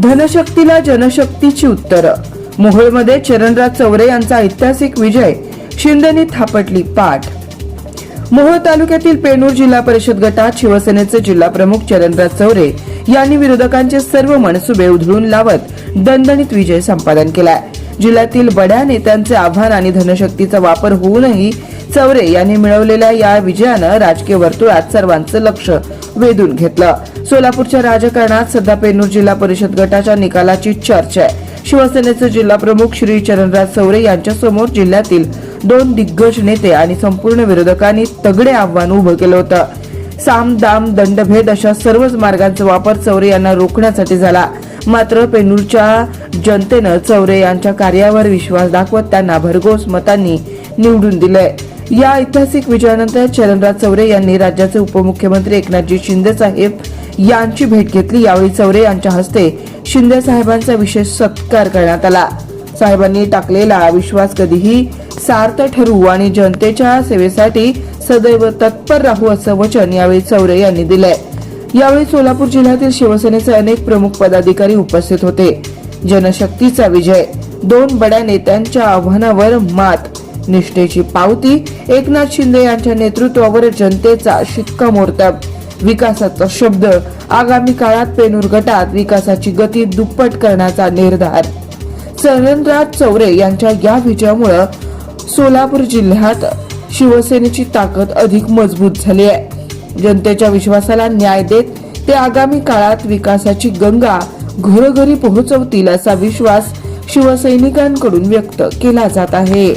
धनशक्तीला जनशक्तीची उत्तरं. मोहोळमध्ये चरणराज चौरे यांचा ऐतिहासिक विजय, शिंदेनी थापटली पाठ. मोहोळ तालुक्यातील पेनूर जिल्हा परिषद गटात शिवसेनेचे जिल्हा प्रमुख चरणराज चौरे यांनी विरोधकांचे सर्व मनसुबे उधळून लावत दणदणीत विजय संपादन केलाय. जिल्ह्यातील बड्या नेत्यांचे आव्हान आणि धनशक्तीचा वापर होऊनही चौरे यांनी मिळवलेल्या या विजयानं राजकीय वर्तुळात सर्वांचं लक्ष वेधून घेतलं. सोलापूरच्या राजकारणात सध्या पेनूर जिल्हा परिषद गटाच्या निकालाची चर्चा आहे. शिवसेनेचे जिल्हा प्रमुख श्री चरणराज चौरे यांच्यासमोर जिल्ह्यातील 2 दिग्गज नेते आणि संपूर्ण विरोधकांनी तगडे आव्हान उभं केलं होतं. साम दाम दंडभेद अशा सर्वच मार्गांचा वापर चौरे यांना रोखण्यासाठी झाला. मात्र पेनूरच्या जनतेनं चौरे यांच्या कार्यावर विश्वास दाखवत त्यांना भरघोस मतांनी निवडून दिलंय. या ऐतिहासिक विजयानंतर चरणराज चौरे यांनी राज्याचे उपमुख्यमंत्री एकनाथजी शिंदे साहेब यांची भेट घेतली. यावेळी चौरे यांच्या हस्ते शिंदे साहेबांचा विशेष सत्कार करण्यात आला. साहेबांनी टाकलेला विश्वास कधीही सार्थ ठरू आणि जनतेच्या सेवेसाठी सदैव तत्पर राहू असं वचन यावेळी चौरे यांनी दिलंय. यावेळी सोलापूर जिल्ह्यातील शिवसेनेचे अनेक प्रमुख पदाधिकारी उपस्थित होते. जनशक्तीचा विजय, 2 बड्या नेत्यांच्या आव्हानावर मात, निष्ठेची पावती, एकनाथ शिंदे यांच्या नेतृत्वावर जनतेचा शिक्कामोर्तब, विकासाचा शब्द, आगामी काळात पेनूर गटात विकासाची गती दुप्पट करण्याचा निर्धार. चरणराज चौरे यांच्या या विजयामुळे सोलापूर जिल्ह्यात शिवसेनेची ताकद अधिक मजबूत झाली आहे. जनतेच्या विश्वासाला न्याय देत ते आगामी काळात विकासाची गंगा घरोघरी पोहोचवतील असा विश्वास शिवसैनिकांकडून व्यक्त केला जात आहे.